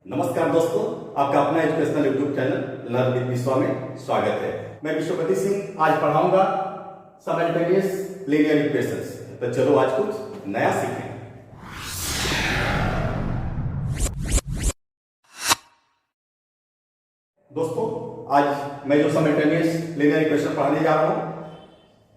नमस्कार दोस्तों, आपका अपना educational YouTube channel learn with विश्वा में स्वागत है। मैं विश्वपति सिंह आज पढ़ाऊंगा साइमल्टेनियस लीनियर इक्वेशंस। तो चलो आज कुछ नया सीखें। दोस्तों, आज मैं जो साइमल्टेनियस लीनियर इक्वेशन पढ़ाने जा रहा हूं,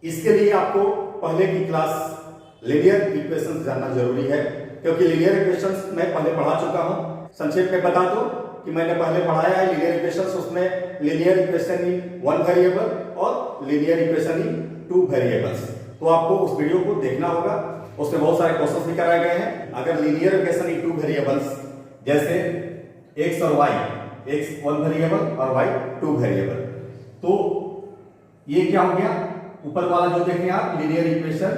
इसके लिए आपको पहले की क्लास लीनियर इक्वेशंस जानना जरूरी है, क्योंकि लीनियर इक्वेशंस मैं पहले पढ़ा चुका हूं। संक्षेप में बता दो कि मैंने पहले पढ़ाया है लीनियर इक्वेशंस, उसमें linear equation in one variable और linear equation in two variables. तो आपको उस वीडियो को देखना होगा, उसमें बहुत सारे क्वेश्चंस भी कराए गए हैं। अगर linear equation in two variables जैसे x और y, x वन वेरिएबल और y टू वेरिएबल, तो ये क्या हो गया? ऊपर वाला जो देखें आप linear equation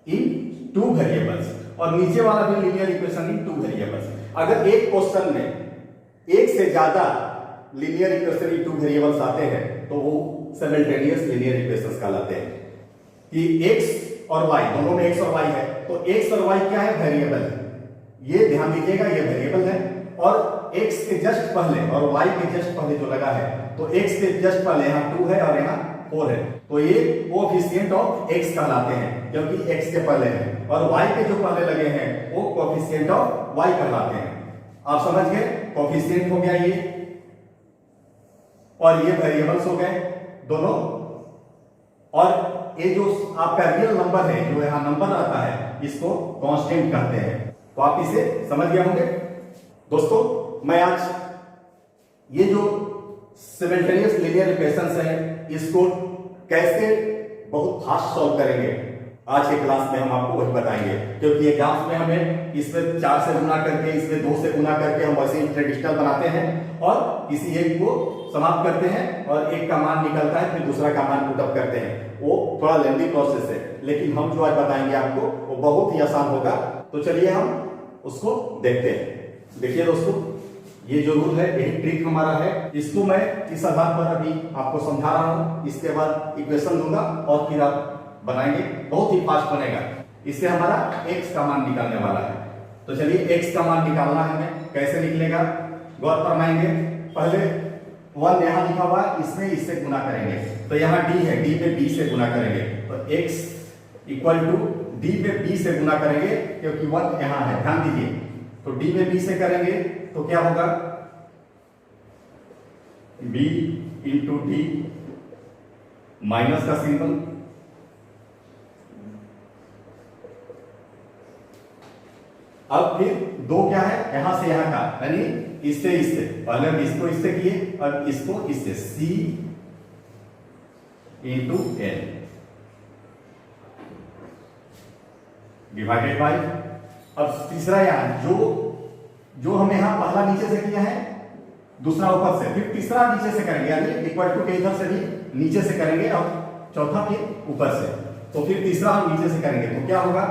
in two variables, और नीचे वाला भी linear equation in two variables. अगर एक क्वेश्चन में एक से ज्यादा linear equation in two variables आते हैं तो वो साइमल्टेनियस लीनियर इक्वेशंस कहलाते हैं। कि x और y दोनों में x और y है, तो x और y क्या है? वेरिएबल है। ये ध्यान दीजिएगा, ये वेरिएबल है, और x के जस्ट पहले और y के जस्ट पहले जो लगा है, तो x के जस्ट पहले यहाँ 2 है और यहाँ 4 है, तो ये कोएफिशिएंट ऑफ x कहलाते हैं, क्योंकि x के पहले है, और y के जो पहले लगे हैं वो कोएफिशिएंट ऑफ y कहलाते हैं। आप समझ गए? कोएफिशिएंट हो गया ये, और ये वेरिएबल्स हो गए दोनों, और ये जो आपका रियल नंबर है, जो यहां नंबर आता है, इसको कांस्टेंट कहते हैं। तो आप इसे समझ गए होंगे। दोस्तों, मैं आज ये जो साइमल्टेनियस लीनियर इक्वेशंस है, इसको कैसे बहुत फास्ट सॉल्व करेंगे, आज के क्लास में हम आपको वही बताएंगे। क्योंकि एग्जाम्स में हमें इसमें 4 से गुना करके, इसमें 2 से गुना करके हम वैसे ही ट्रेडिशनल बनाते हैं और किसी एक को समाप्त करते हैं, और एक का मान निकलता है, फिर दूसरा का मान पुट अप करते हैं। वो थोड़ा लेंथी प्रोसेस है, लेकिन हम जो आज बताएंगे आपको वो बहुत ही आसान होगा। तो चलिए हम उसको देखते हैं। देखिए दोस्तों, ये जो रूल है, यही ट्रिक हमारा है। इसको मैं इस आधार पर अभी आपको समझा रहा हूं, इसके बाद इक्वेशन दूंगा और फिर आप बनाएंगे, बहुत ही फास्ट बनेगा। इससे हमारा x का मान निकालने वाला है। तो चलिए x का मान निकालना है हमें। कैसे निकलेगा गौर फरमाएंगे। पहले 1 यहाँ लिखा हुआ है, इसमें इससे गुना करेंगे, तो यहाँ d है, d पे b से गुना करेंगे, तो x इक्वल टू d पे b से गुना करेंगे, क्योंकि 1 यहाँ है, ध्यान दीजिए। तो d पे b से करेंगे तो क्या होगा? b इंटू d माइनस का सिंबल, अब फिर 2 क्या है? यहां से यहां का, यानी इससे इससे, पहले हम इसको इससे किए और इसको इससे, c into n divided by, अब तीसरा यहां जो हमने यहां पहला नीचे से किया है, दूसरा ऊपर से, फिर तीसरा नीचे से करेंगे, यानी इक्वल टू के इधर से भी नीचे से करेंगे, और चौथा फिर ऊपर से, तो फिर तीसरा हम नीचे से करेंगे, तो क्या होगा?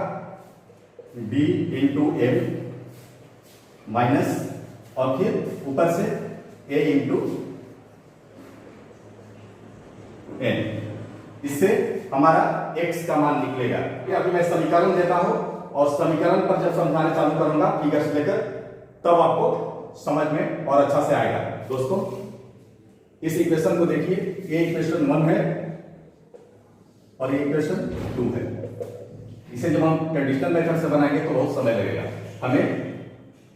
b इंटू m माइनस, और फिर ऊपर से a इंटू n। इससे हमारा x का मान निकलेगा। अभी मैं समीकरण देता हूं, और समीकरण पर जब समझाने चालू करूंगा फिगर से लेकर, तब आपको समझ में और अच्छा से आएगा। दोस्तों, इस इक्वेशन को देखिए, ये इक्वेशन 1 है और ये इक्वेशन 2 है। इसे जब हम ट्रेडिशनल मेथड से बनाएंगे तो बहुत समय लगेगा। हमें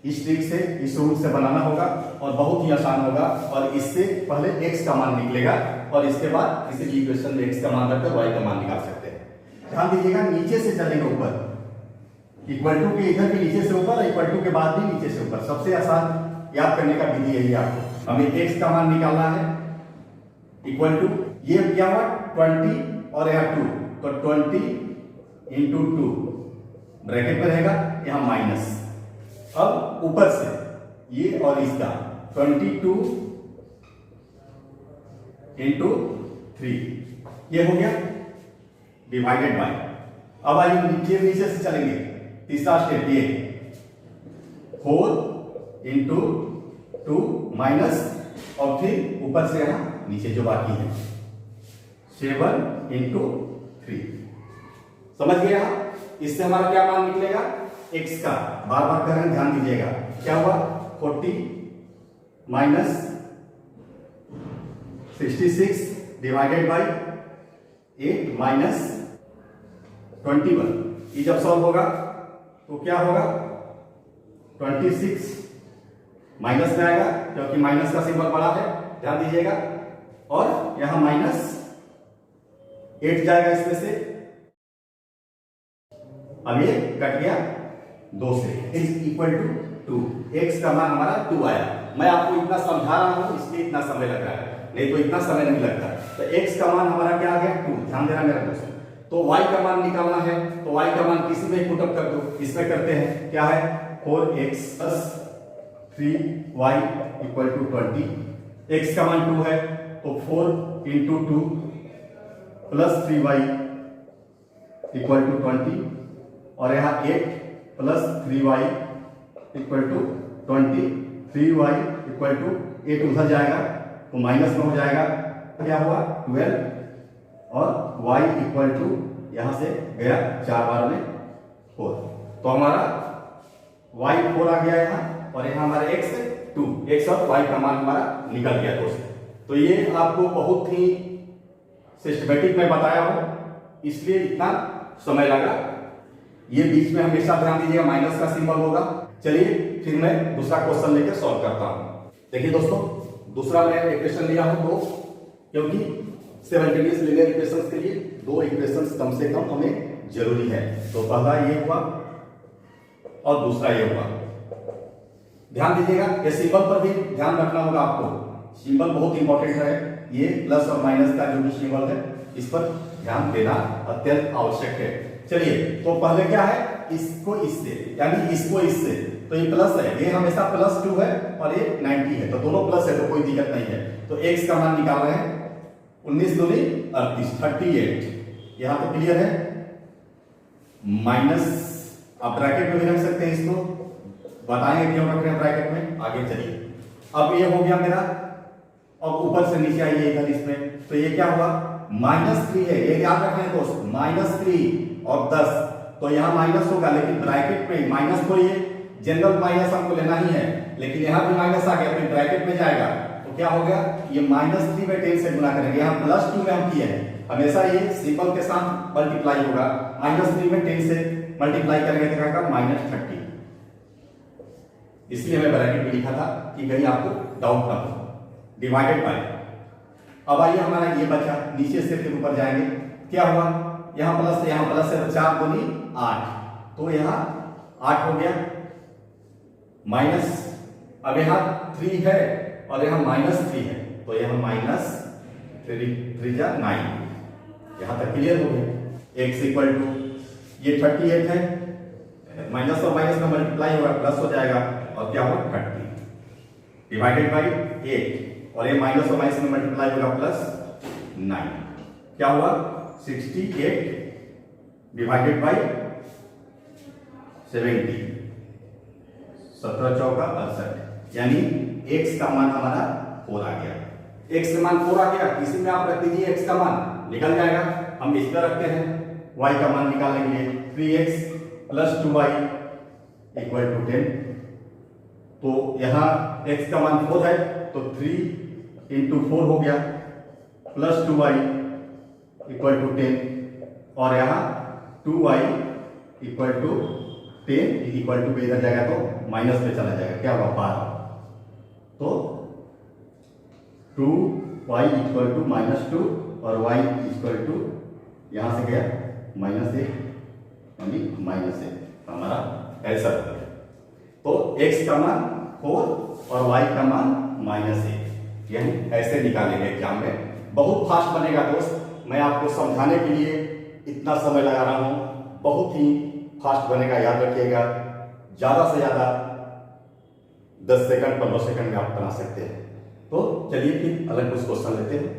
इस ट्रिक से, इस रूल से बनाना होगा, और बहुत ही आसान होगा। और इससे पहले x का मान निकलेगा, और इसके बाद किसी भी इक्वेशन में x का मान रखकर y का मान निकाल सकते हैं। ध्यान दीजिएगा, नीचे से चलेंगे ऊपर, इक्वल टू के इधर भी नीचे से ऊपर, इक्वल टू के बाद भी नीचे से ऊपर। सबसे आसान याद करने का विधि यही आपको। हमें x का मान निकालना है, इक्वल टू, ये क्या हुआ? 20 और यहाँ 2, तो 20 इंटू 2 ब्रैकेट में रहेगा, यहाँ माइनस। अब ऊपर से ये और इसका 22 इंटू 3, ये हो गया डिवाइडेड बाय। अब आइए नीचे से चलेंगे, तीसरा स्टेप, ये 4 इंटू 2 माइनस, और फिर ऊपर से यहाँ नीचे जो बाकी है 7 इंटू 3। समझ गए आप? इससे हमारा क्या मान निकलेगा? x का, बार बार करें, ध्यान दीजिएगा, क्या हुआ 40 माइनस 66 डिवाइडेड बाई 8 माइनस 21। ये जब सॉल्व होगा तो क्या होगा, 26 माइनस में आएगा क्योंकि माइनस का सिंबल बड़ा है, ध्यान दीजिएगा, और यहां माइनस 8 जाएगा इसमें से। अब ये कट गया 2 से, इज इक्वल टू 2। एक्स का मान हमारा 2 आया। मैं आपको इतना समझा रहा हूं इसलिए इतना समय लग रहा है, नहीं तो इतना समय नहीं लगता। तो एक्स का मान हमारा क्या आ गया, 2। ध्यान देना मेरा दोस्त। तो y का मान निकालना है, तो y का मान किसी में पुटअप कर दो। इसमें करते हैं, क्या है, 4x plus 3y equal to 20। x का मान 2 है तो 4 into 2 plus 3y equal to 20, और यहाँ 8 plus 3y equal to 20। 3y equal to 8 उधर जाएगा तो माइनस में हो जाएगा, क्या हुआ 12, और y इक्वल टू यहां से गया 4 बार में 4। तो हमारा y 4 आ गया यहाँ, और यहाँ हमारा x 2। x और y का मान हमारा निकल गया दोस्त। तो ये आपको बहुत ही सिस्टमेटिक में बताया हो, इसलिए इतना समय लगा। ये बीच में हमेशा ध्यान दीजिएगा माइनस का सिंबल होगा। चलिए फिर मैं दूसरा क्वेश्चन लेकर सॉल्व करता हूं। देखिए दोस्तों, दूसरा मैं इक्वेशन लिया हूं 2, क्योंकि सिमल्टेनियस लीनियर इक्वेशंस के लिए 2 इक्वेशंस कम से कम हमें जरूरी है। तो पहला ये हुआ और दूसरा ये हुआ। ध्यान दीजिएगा, ये सिंबल पर भी ध्यान रखना होगा आपको। सिंबल बहुत इंपॉर्टेंट है, ये प्लस और माइनस का जो भी सिंबल है इस पर ध्यान देना अत्यंत आवश्यक है। चलिए, तो पहले क्या है, इसको इससे, यानी इसको इससे, तो ये प्लस है, ये हमेशा +2 है और ये 90 है, तो दोनों प्लस है तो कोई दिक्कत नहीं है। तो x का मान निकाल रहे हैं, 19 दूनी 38, 38। यहां तो क्लियर है, माइनस आप ब्रैकेट में भी रख सकते हैं, इसको बताएंगे क्यों रख रहे हैं ब्रैकेट में, आगे चलिए। अब ये हो गया मेरा, और ऊपर से नीचे आइए इधर इसमें, तो ये क्या हुआ, -3 है, ये याद रखना है दोस्त, -3 और 10, तो यहाँ माइनस होगा, लेकिन ब्रैकेट में माइनस, तो ये जनरल माइनस हमको लेना ही है, लेकिन यहाँ भी माइनस आ गया तो ब्रैकेट में जाएगा, तो क्या हो गया, ये -3 में 10 से गुणा करेंगे। यहाँ +2 में हम किए हैं, हमेशा ये सिंबल के साथ मल्टीप्लाई होगा, -3 में 10 से मल्टीप्लाई करेंगे तो क्या होगा, -30। इसलिए मैं ब्रैकेट में लिखा था कि कहीं आपको डाउट ना हो। डिवाइडेड बाय, अब आइए हमारा ये बचा, नीचे से फिर ऊपर जाएंगे, क्या हुआ, यहाँ प्लस है, 4 दूनी 8, तो यहाँ 8 हो गया, माइनस, अब यहाँ 3 है और यहाँ -3 है, तो यहाँ -3 यहां तक क्लियर हो गया। x इक्वल टू ये 38 है, माइनस और माइनस में मल्टीप्लाई होगा, प्लस हो जाएगा, और क्या होगा 30 डिवाइडेड बाई 8, और ये माइनस और माइनस में मल्टीप्लाई होगा, +9, क्या हुआ 68 डिवाइडेड बाई 70, 17 चौका 68, यानी x का मान हमारा 4 आ गया। x का मान 4 आ गया, इसी में आप रख दीजिए x का मान निकल जाएगा। हम इस पर रखते हैं, y का मान निकालने के लिए 3x plus 2y equal to 10, तो यहाँ x का मान 4 है, तो 3 इंटू 4 हो गया, प्लस 2y इक्वल टू 10, और यहाँ 2y equal to 10 equal to इधर जाएगा तो माइनस पे चला जाएगा, क्या होगा 12, तो 2y इक्वल टू -2 और y इक्वल टू यहां से गया -1 यानी -1, हमारा आंसर। तो x का मान 4 और y का मान -1, यानी ऐसे निकालेंगे एग्जाम में। बहुत फास्ट बनेगा दोस्त, मैं आपको समझाने के लिए इतना समय लगा रहा हूं, बहुत ही फास्ट बनेगा, याद रखिएगा। ज्यादा से ज्यादा 10 सेकंड 15 सेकंड में आप बना सकते हैं। तो चलिए फिर अलग कुछ क्वेश्चन लेते हैं।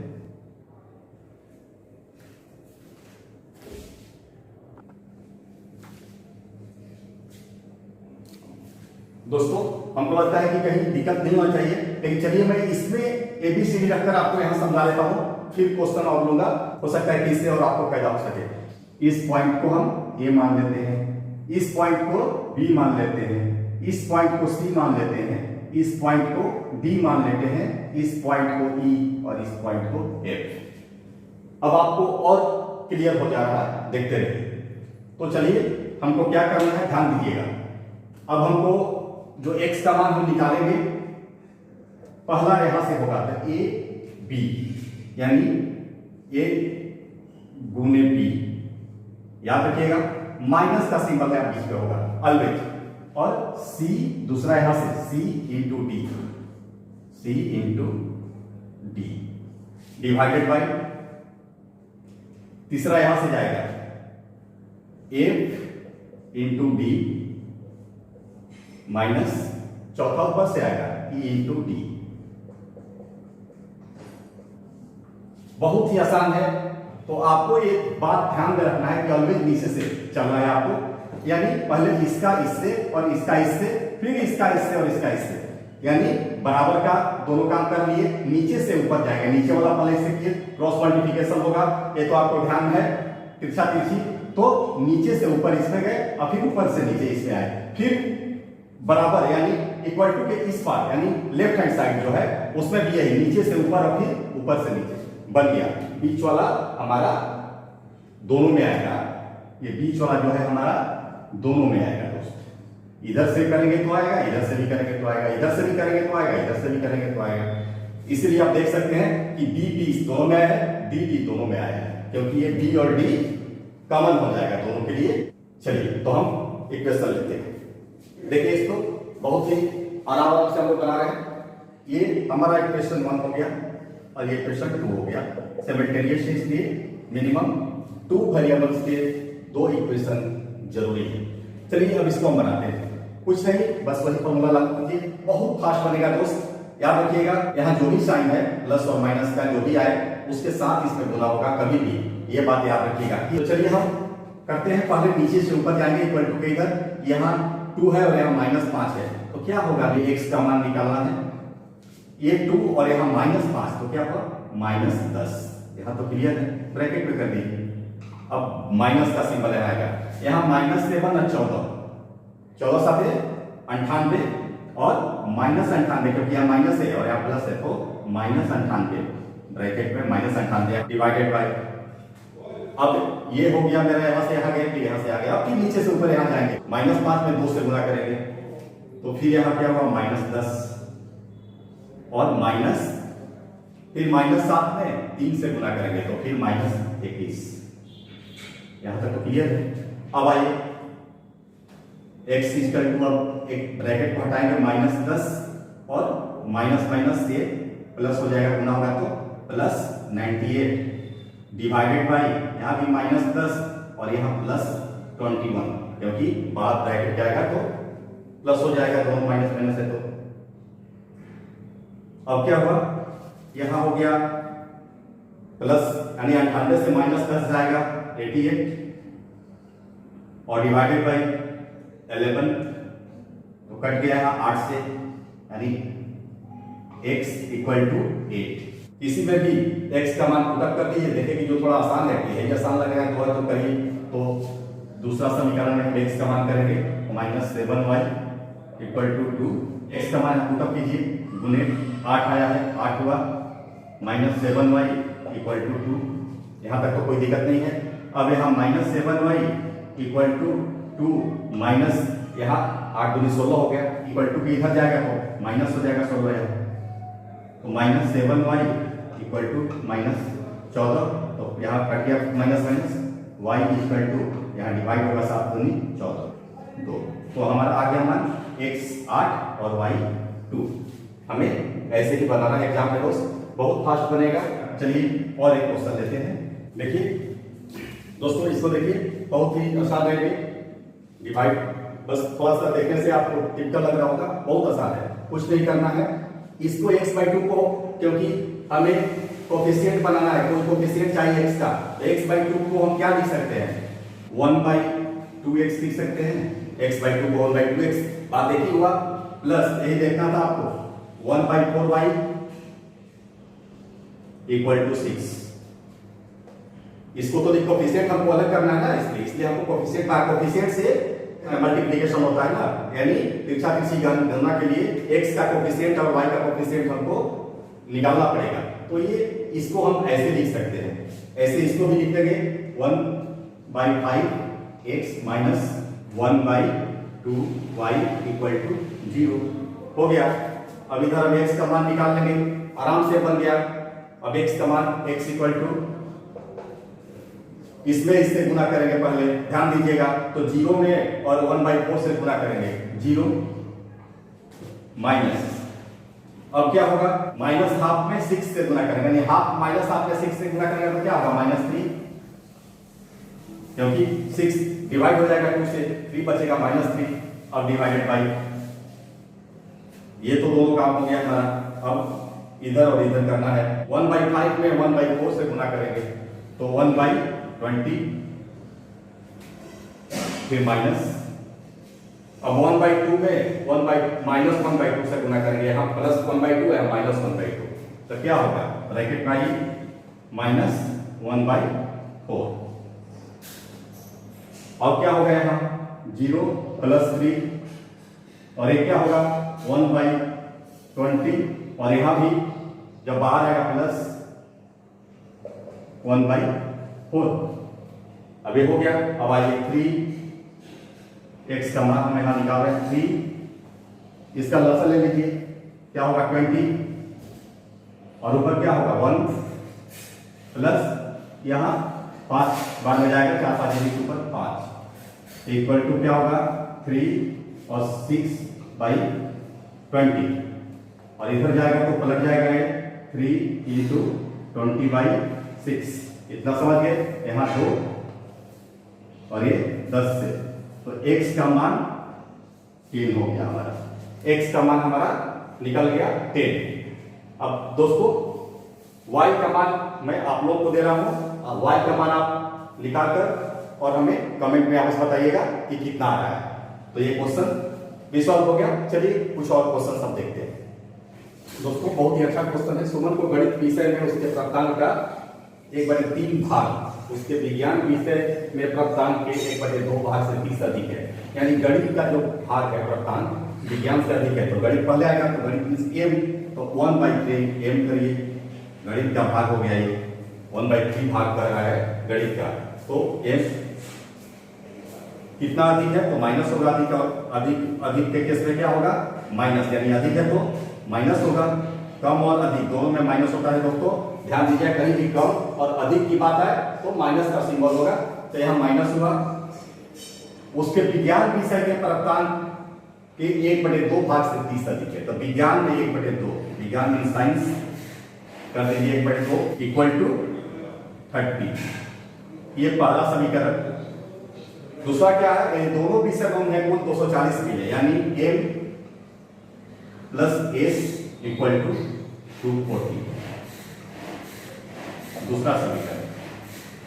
दोस्तों, हमको लगता है कि कहीं दिक्कत नहीं होनी चाहिए, लेकिन चलिए मैं इसमें ABCD रखकर आपको यहां समझा देता हूं, फिर क्वेश्चन और लूंगा, हो सकता है कि इससे और आपको फायदा हो सके। इस पॉइंट को हम A मान लेते हैं, इस पॉइंट को B मान लेते हैं, इस पॉइंट को C मान लेते हैं, इस पॉइंट को D मान लेते हैं, इस पॉइंट को E और इस पॉइंट को F। अब आपको और क्लियर हो जा रहा है, देखते रहिए। तो चलिए हमको क्या करना है, ध्यान दीजिएगा। अब हमको जो x का मान हम निकालेंगे, पहला यहां से होगा तो A B, यानी A गुने B, याद रखिएगा माइनस का सिंबल है बीच में होगा ऑलवेज, और C दूसरा यहां से C into D divided by, तीसरा यहां से जाएगा F इंटू D माइनस, चौथा ऊपर से आएगा E इंटू D। बहुत ही आसान है। तो आपको एक बात ध्यान में रखना है कि ऑलवेज नीचे से चलना है आपको, यानी पहले इसका इससे और इसका इससे, फिर इसका इससे और इसका इससे, यानी बराबर का दोनों काम कर लिए, नीचे से ऊपर जाएगा, नीचे वाला पहले से किए, क्रॉस मल्टीप्लिकेशन होगा, ये तो आपको ध्यान है, तिरछा तिरछी, तो नीचे से ऊपर इसमें गए और फिर ऊपर से नीचे इसमें आए, फिर बराबर यानी इक्वल टू के इस पार यानी लेफ्ट हैंड साइड जो है उसमें भी यही नीचे से ऊपर और फिर ऊपर से नीचे बन गया। बीच वाला हमारा दोनों में आएगा, ये बीच वाला जो है हमारा दोनों में आएगा दोस्त, इधर से करेंगे तो आएगा, इधर से भी करेंगे तो आएगा, इधर से भी करेंगे तो आएगा, इधर से भी करेंगे तो आएगा। इसलिए आप देख सकते हैं कि बी बी दोनों में आया है, डी डी दोनों में आया है, क्योंकि ये बी और डी कॉमन हो जाएगा दोनों के लिए। चलिए तो हम इक्वेशन लेते हैं, देखिए इसको बहुत ही आराम से हम लोग बना रहे हैं। ये हमारा इक्वेशन 1 हो गया और ये इक्वेशन 2 हो गया। सिमिलटेनियस इसलिए मिनिमम 2 वेरिएबल्स के 2 इक्वेशन जरूरी है। चलिए अब इसको हम बनाते हैं, कुछ नहीं बस वही फॉर्मूला लागू कीजिए, बहुत फास्ट बनेगा दोस्त। याद रखिएगा यहाँ जो भी साइन है प्लस और माइनस का जो भी आए उसके साथ इसमें गुना होगा कभी भी, ये बात याद रखिएगा। तो चलिए हम करते हैं, पहले नीचे से ऊपर जाएंगे, इक्वल टू के इधर यहाँ 2 है और यहाँ -5 है, तो क्या होगा, ये x का मान निकालना है, ये 2 और यहाँ -5, तो क्या होगा -10। यहाँ तो क्लियर है, ब्रैकेट में कर दीजिए। अब माइनस का सिंबल आएगा, यहाँ -7 और 14 साथ 98 और -98, क्योंकि यहाँ माइनस है और यहाँ प्लस है तो -98 ब्रैकेट में -98 डिवाइडेड बाय, अब ये हो गया मेरा यहाँ से यहाँ गए, फिर यहाँ से आ गया, अब फिर नीचे से ऊपर यहाँ जाएंगे, -5 में 2 से गुणा करेंगे तो फिर यहाँ क्या हुआ -10 और माइनस, फिर -7 में 3 से गुणा करेंगे तो फिर -21। यहां तक तो क्लियर है। अब आइए x इक्वल टू, अब एक ब्रैकेट को हटाएंगे, -10 और माइनस से प्लस हो जाएगा, गुना होगा तो +98 डिवाइडेड बाय, यहाँ भी -10 और यहाँ +21, क्योंकि बाद ब्रैकेट जाएगा तो प्लस हो जाएगा, दोनों माइनस है तो। अब क्या हुआ, यहां हो गया प्लस यानी 98 से -10 जाएगा 88 और डिवाइडेड बाय 11, तो कट गया यहाँ 8 से, यानी x इक्वल टू 8। किसी में भी x का मान पुटअप कर दीजिए, देखिए कि जो थोड़ा आसान है, यही आसान लगेगा तो करिए। तो दूसरा समीकरण में हम x का मान करेंगे -7y इक्वल टू 2, x का मान पुटअप कीजिए, गुने 8 आया है, 8 हुआ, -7y इक्वल टू 2, यहाँ तक तो कोई दिक्कत नहीं है। अब यहाँ -7y इक्वल टू 2 माइनस, यहाँ 8 दूनी 16 हो गया, इक्वल टू भी इधर जाएगा तो माइनस हो जाएगा 16 यहाँ, तो -7y इक्वल टू -14, तो यहाँ कट गया माइनस, y इक्वल टू यहाँ डिवाइड होगा 7 दूनी 14, 2, तो हमारा आ गया मान x 8 और y 2। हमें ऐसे ही बनाना है एग्जाम में दोस्त, बहुत फास्ट बनेगा। चलिए और एक क्वेश्चन लेते हैं, देखिए दोस्तों इसको देखिए, बहुत ही आसान है ये डिवाइड, बस थोड़ा सा देखने से आपको टिपिकल लग रहा होगा, बहुत आसान है, कुछ नहीं करना है। इसको x/2 को, क्योंकि हमें कोफिशिएंट बनाना है, कोई कोफिशिएंट चाहिए x का, तो x/2 को हम क्या लिख सकते हैं, 1/2x लिख सकते हैं, x/2 को 1/2x, बात देखिए हुआ, प्लस यही देखना था आपको 1/4y इक्वल टू 6। इसको तो कोफिशिएंट हमको अलग करना है ना, इसलिए हमको कोफिशिएंट से मल्टीप्लिकेशन होता है ना, यानी तिरछा तिरछी गणना के लिए x का कोफिशिएंट और y का कोफिशिएंट हमको निकालना पड़ेगा। तो ये इसको हम ऐसे लिख सकते हैं, ऐसे इसको भी लिख देंगे 1/5x minus 1/2y equal to 0 हो गया। अब इधर हम x का मान निकाल लेंगे, आराम से बन गया। अब x का मान x इक्वल टू इसमें इससे गुना करेंगे, पहले ध्यान दीजिएगा, तो 0 में और 1/4 से गुना करेंगे, 0 माइनस, अब क्या होगा माइनस हाफ में 6 से गुना करेंगे, यानी हाफ माइनस हाफ में 6 से गुना करेंगे तो क्या होगा -3, क्योंकि 6 डिवाइड हो जाएगा 2 से, 3 बचेगा -3। अब डिवाइडेड बाई, ये तो दोनों काम हो गया हमारा। अब इधर और इधर करना है, 1/5 में 1/4 से गुना करेंगे तो 1/20, फिर माइनस, अब 1/2 में -1/2 से गुना करेंगे, यहाँ +1/2 है -1/2, तो क्या होगा ब्रैकेट में -1/4। अब क्या हो गया यहाँ 0 + 3, और एक क्या होगा 1/20, और यहाँ भी जब बाहर आएगा +1/4। अब ये हो गया। अब आइए 3x का मान हम यहाँ निकाल रहे हैं 3, इसका लसन ले लीजिए, क्या होगा 20, और ऊपर क्या होगा 1 प्लस यहाँ 5 बाद में जाएगा, 4 5 ऊपर 5 इक्वल टू क्या होगा 3 और 6/20, और इधर जाएगा तो पलट जाएगा ये 3 × 20/6, इतना समझ गए। यहाँ 2 और ये 10 से, तो x का मान 3 हो गया हमारा, x का मान हमारा निकल गया 10। अब दोस्तों y का मान मैं आप लोग को दे रहा हूं, y का मान आप निकालकर और हमें कमेंट में आपस बताइएगा कि कितना आ रहा है। तो ये क्वेश्चन भी सॉल्व हो गया। चलिए कुछ और क्वेश्चन सब देखते हैं। दोस्तों बहुत ही अच्छा क्वेश्चन है। सुमन को गणित विषय में उसके प्राप्तांक का 1/3 भाग, उसके विज्ञान विषय में प्राप्तांक के 1/2 भाग से 30 अधिक है, यानी गणित का जो भाग है प्राप्तांक विज्ञान से अधिक है। तो गणित पहले आएगा, तो गणित मींस m, तो 1/3 m करिए, गणित का भाग हो गया, ये 1/3 भाग कर रहा है गणित का, तो m कितना अधिक है तो माइनस होगा, अधिक और अधिक के केस में क्या होगा माइनस, यानी अधिक है तो माइनस होगा। कम और अधिक दोनों में माइनस होता है दोस्तों, ध्यान दीजिए, कहीं भी कम और अधिक की बात है तो माइनस का सिंबल होगा, तो यहाँ माइनस हुआ। उसके विज्ञान विषय के प्राप्तांक के 1/2 भाग से 30 अधिक है, तो विज्ञान में 1/2, विज्ञान में साइंस कर दीजिए 1/2 इक्वल टू 30, ये पहला समीकरण। दूसरा क्या है, ये दोनों विषय में कुल 240 मिले, यानी m + s इक्वल टू 240, दूसरा समीकरण।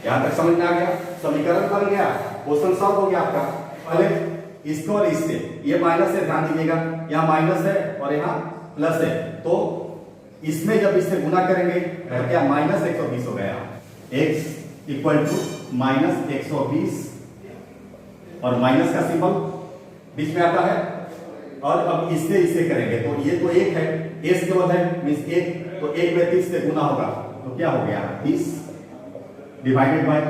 यहां तक समझ में आ गया, समीकरण बन गया, क्वेश्चन सॉल्व हो गया आपका। पहले इसको और इससे, ये माइनस है, ध्यान दीजिएगा, यहाँ माइनस है और यहाँ प्लस है, तो इसमें जब इससे गुना करेंगे क्या -120 हो गया, x इक्वल टू -120, और माइनस का सिंबल बीच में आता है, और अब इससे इसे करेंगे तो ये तो 1 है, s केवल है मींस 1, तो 1/30 से गुना होगा, तो क्या हो गया 30 डिवाइडेड बाय,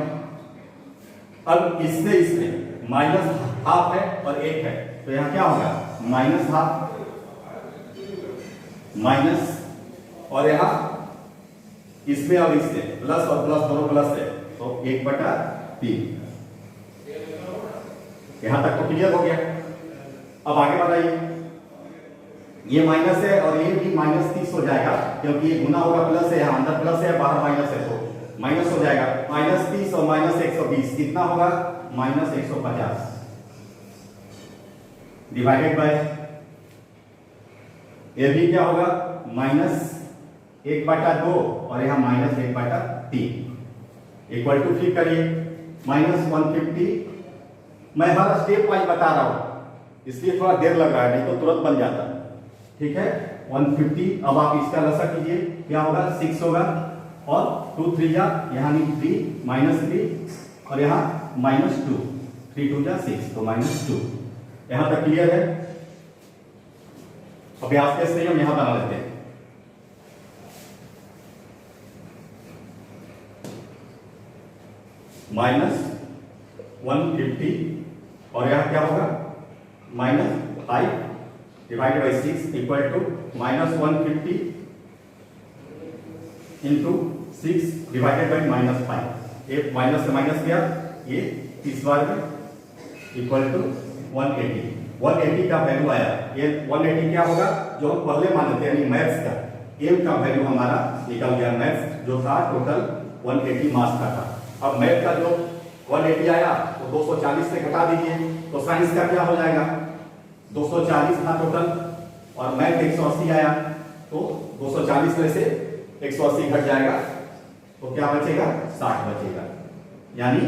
अब इससे इसमें -½ है और 1 है, तो यहाँ क्या होगा -½ माइनस, और यहाँ इसमें और इससे प्लस और प्लस दोनों प्लस है, तो 1/3। यहां तक तो क्लियर हो गया। अब आगे बताइए, ये माइनस है और ये भी -30 हो जाएगा, क्योंकि ये गुना होगा, प्लस है, यहाँ अंदर प्लस है बाहर माइनस है, तो माइनस हो जाएगा। -30 और -120 कितना होगा -150 डिवाइडेड बाय, ये भी क्या होगा -1/2 और यहाँ -1/3 इक्वल टू, फिर करिए -150। मैं हर स्टेप वाइज बता रहा हूं इसलिए थोड़ा देर लग रहा है, नहीं तो तुरंत बन जाता, ठीक है। 150, अब आप इसका लसा कीजिए, क्या होगा 6 होगा, और 2 3 यहाँ -3 -3 और यहाँ -2, 3 2 जा 6 तो -2। यहां तक क्लियर है। अभ्यास के से हम यहां बना लेते हैं। -150 और यहां क्या होगा -5 divided by 6 equal to -150 into 6 divided by -5। ये माइनस से माइनस गया, ये 30 बार में इक्वल टू 180। 180 का वैल्यू आया। ये 180 क्या होगा, जो हम पहले मानते हैं यानी मैथ्स का एम का वैल्यू हमारा निकल गया। मैथ्स जो था टोटल 180 मार्क्स का था। अब मैथ का जो 180 आया तो 240 से घटा दीजिए तो साइंस का क्या हो जाएगा, 240 था टोटल और मैथ 180 आया तो 240 में से 180 घट जाएगा तो क्या बचेगा, 60 बचेगा। यानी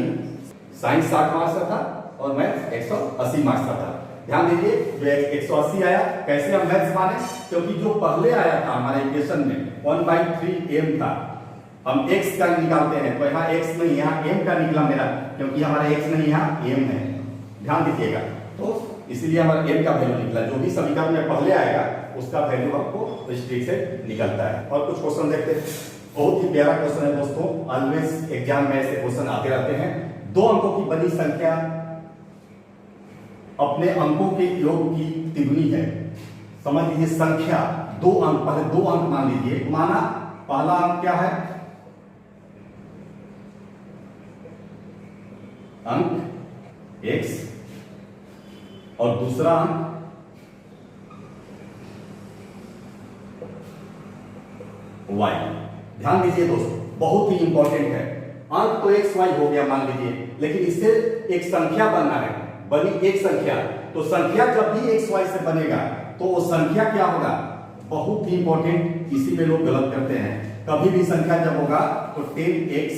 साइंस 60 मार्क्स का था और मैथ 180 मार्क्स का था। ध्यान दीजिए जो 180 आया कैसे हम मैथ्स माने, क्योंकि जो पहले आया था हमारे इक्वेशन में 1/3 m था, हम x का निकालते हैं तो यहाँ x नहीं यहाँ m का निकला मेरा, क्योंकि हमारा x नहीं यहाँ m है। ध्यान दीजिएगा तो इसलिए हमारा m का वैल्यू निकला। जो भी समीकरण में पहले आएगा उसका वैल्यू आपको इस ट्रिक से निकलता है। और कुछ क्वेश्चन देखते हैं। बहुत ही प्यारा क्वेश्चन है दोस्तों, ऑलवेज एग्जाम में ऐसे क्वेश्चन आते रहते हैं। 2 अंकों की बनी संख्या अपने अंकों के योग की तिगुनी है। समझ लीजिए संख्या 2 अंक, पहले 2 अंक मान लीजिए, माना पहला अंक क्या है, अंक x और दूसरा अंक y। ध्यान दीजिए दोस्तों बहुत ही इंपॉर्टेंट है। अंक तो x y हो गया मान लीजिए, लेकिन इससे एक संख्या बनना है, बनी एक संख्या। तो संख्या जब भी x y से बनेगा तो वो संख्या क्या होगा, बहुत ही इंपॉर्टेंट, इसी में लोग गलत करते हैं। कभी भी संख्या जब होगा तो 10x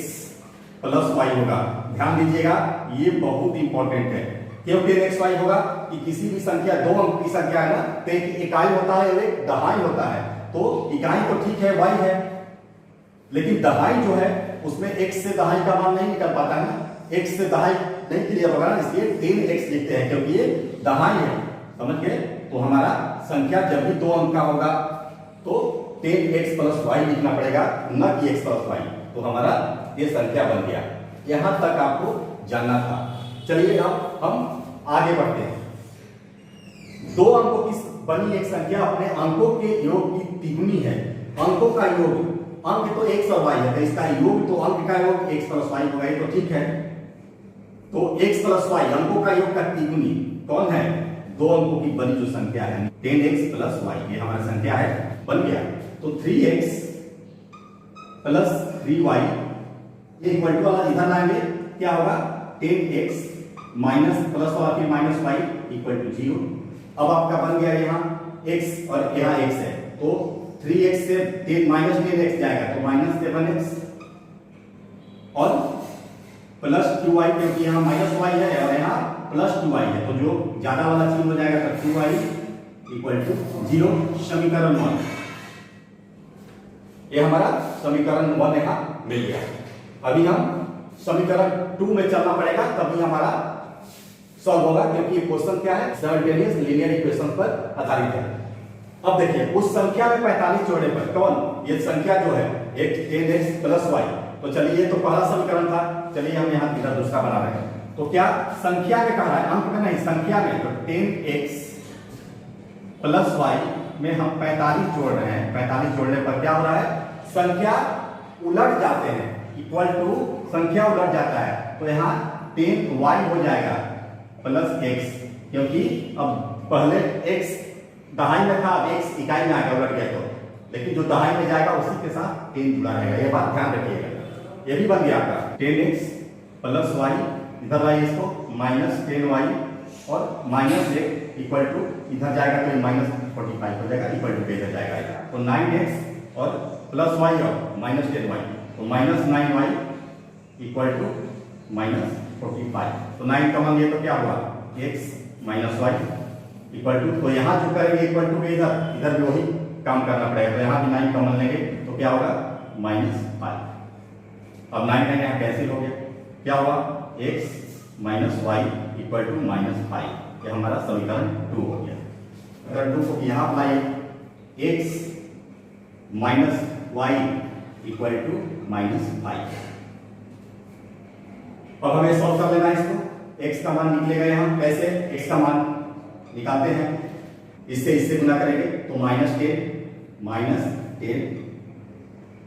प्लस y होगा। ध्यान दीजिएगा ये बहुत इंपॉर्टेंट है। क्यों 10xy होगा कि किसी भी संख्या 2 अंक की संख्या है ना, तो एक इकाई होता है और एक दहाई होता है। तो इकाई तो ठीक है y है, लेकिन दहाई जो है उसमें x से दहाई का मान नहीं निकल पाता है ना, x से दहाई नहीं क्लियर होगा ना, इसलिए 10x लिखते हैं क्योंकि ये दहाई है। समझ गए। तो हमारा संख्या जब भी 2 अंक का होगा तो 10x प्लस y लिखना पड़ेगा, न कि x प्लस y। तो हमारा ये संख्या बन गया। यहां तक आपको जानना था। चलिए अब हम आगे बढ़ते हैं। 2 अंकों की बनी एक संख्या अपने अंकों के योग की तिगुनी है। अंकों का योग, अंक तो x और y है, तो इसका योग तो अंक का योग x प्लस y होगा, ये तो ठीक है। तो x प्लस y अंकों का योग का तिगुनी कौन है, 2 अंकों की बनी जो संख्या है 10x प्लस y, ये हमारा संख्या है, बन गया। तो 3x प्लस 3y ये इक्वल टू वाला इधर लाएंगे, क्या होगा 10x माइनस प्लस वाला फिर माइनस y इक्वल टू 0। अब आपका बन गया यहाँ x और यहाँ x है, तो 3x से 10 माइनस 10x जाएगा तो माइनस 7x और प्लस 2y, क्योंकि यहाँ माइनस y है और यहाँ प्लस 2y है, तो जो ज्यादा वाला चीज हो जाएगा तो 2y इक्वल टू 0। समीकरण 1, ये हमारा समीकरण 1 यहाँ मिल गया। अभी हम समीकरण 2 में चलना पड़ेगा, तभी हमारा सॉल्व होगा, क्योंकि ये क्वेश्चन क्या है, साइमल्टेनियस लीनियर इक्वेशन पर आधारित है। अब देखिए उस संख्या में 45 जोड़ने पर कौन, ये संख्या जो है 10x प्लस y, तो चलिए ये तो पहला समीकरण था, चलिए हम यहाँ इधर दूसरा बना रहे हैं। तो क्या संख्या में कह रहा है, अंक में नहीं, संख्या में, तो 10x प्लस y में हम 45 जोड़ रहे हैं। 45 जोड़ने पर क्या हो रहा है, संख्या उलट जाते हैं, इक्वल टू संख्या उलट जाता है, तो यहाँ 10y हो जाएगा प्लस x, क्योंकि अब पहले x दहाई में था, अब x इकाई में आएगा, उलट गया तो, लेकिन जो दहाई में जाएगा उसी के साथ 10 जुड़ा रहेगा, ये बात ध्यान रखिएगा। ये भी बन गया आपका 10x प्लस y, इधर लाइए इसको माइनस 10y और माइनस 1 इक्वल टू इधर जाएगा तो माइनस 45 हो जाएगा, इक्वल टू इधर जाएगा, तो 9x और प्लस y और माइनस 10y, तो minus 9y equal to minus 45। तो 9 कॉमन लिए तो क्या हुआ x minus y equal to, तो यहाँ जो करेंगे इक्वल टू इधर, इधर भी वही काम करना पड़ेगा, तो यहाँ भी 9 कॉमन लेंगे तो क्या होगा माइनस 5। अब 9 यहाँ कैंसिल हो गया, क्या हुआ x minus y equal to -5, ये हमारा समीकरण 2 हो गया। अगर 2 को यहाँ apply, x minus y equal to -5। अब हमें सॉल्व कर लेना है इसको। x का मान निकलेगा यहाँ, कैसे x का मान निकालते हैं, इससे गुना करेंगे तो -10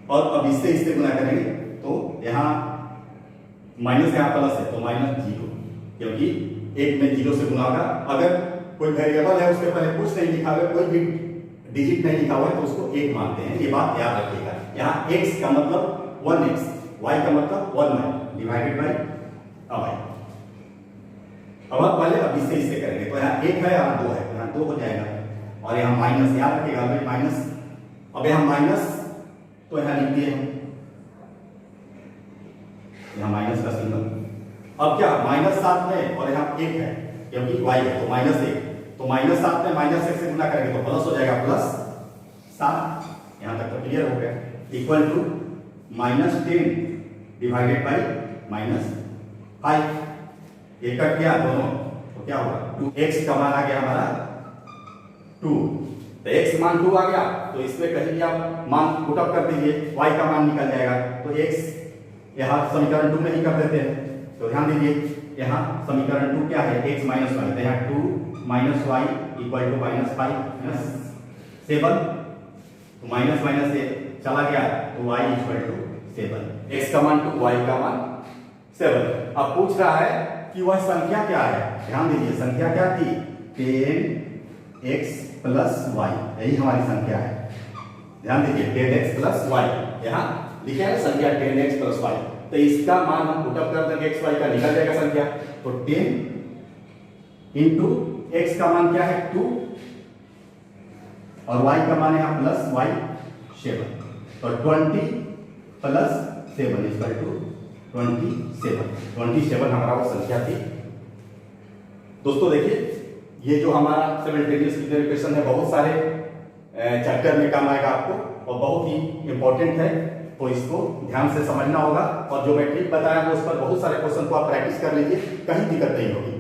और अब इससे गुना करेंगे तो यहाँ माइनस यहाँ प्लस है तो -0, क्योंकि एक में 0 से गुना होगा। अगर कोई वेरिएबल है उसके पहले कुछ नहीं लिखा हुआ, कोई भी डिजिट नहीं लिखा हुआ है तो उसको 1 मानते हैं, ये बात याद रखिएगा। यहाँ x का मतलब 1x, y का मतलब 1y डिवाइडेड बाई y। अब पहले अब इससे करेंगे तो यहाँ 1 है, यहाँ 2 है, यहाँ 2 हो जाएगा और यहाँ माइनस, याद रखिएगा माइनस। अब यहाँ माइनस तो यहाँ लिख दिए हम, यहाँ माइनस का सिंबल। अब क्या -7 में और यहाँ 1 है क्योंकि y है तो -1, तो -7 में -1 से गुना करेंगे तो प्लस हो जाएगा, +7। यहाँ तक तो क्लियर हो गया। इक्वल टू -10 डिवाइडेड बाई -5, ये कट गया दोनों तो क्या होगा 2x का मान आ गया हमारा 2, तो x मान 2 आ गया तो इसमें कहीं भी आप मान पुट अप कर दीजिए, y का मान निकल जाएगा। तो x यहाँ समीकरण 2 में ही कर देते हैं, तो ध्यान दीजिए यहाँ समीकरण 2 क्या है, x माइनस वाई, तो यहाँ 2 माइनस वाई इक्वल टू -5 -7, तो माइनस से चला गया तो y इक्वल टू 7, x का मान 2, y का मान 7। अब पूछ रहा है कि वह संख्या क्या है, ध्यान दीजिए संख्या क्या थी, 10x प्लस y, यही हमारी संख्या है। ध्यान दीजिए 10x प्लस y, यहाँ लिखा है संख्या 10x प्लस y, तो इसका मान हम पुट अप कर देंगे, x y का निकल जाएगा संख्या। तो 10 इंटू x का मान क्या है 2 और y का मान यहाँ प्लस y 7, तो 20 प्लस 7 इक्वल टू 27 हमारा वो संख्या थी। दोस्तों देखिए ये जो हमारा सिमल्टेनियस लिनियर इक्वेशन है बहुत सारे चैप्टर में काम आएगा आपको और बहुत ही इंपॉर्टेंट है, तो इसको ध्यान से समझना होगा। और जो मैं ट्रिक बताया हूं उस पर बहुत सारे क्वेश्चन को आप प्रैक्टिस कर लीजिए, कहीं दिक्कत नहीं होगी।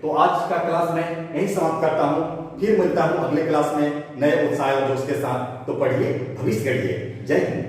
तो आज का क्लास मैं यही समाप्त करता हूं, फिर मिलता हूं अगले क्लास में नए उत्साह और जोश के साथ। तो पढ़िए, भविष्य गढ़िए। जय हिंद।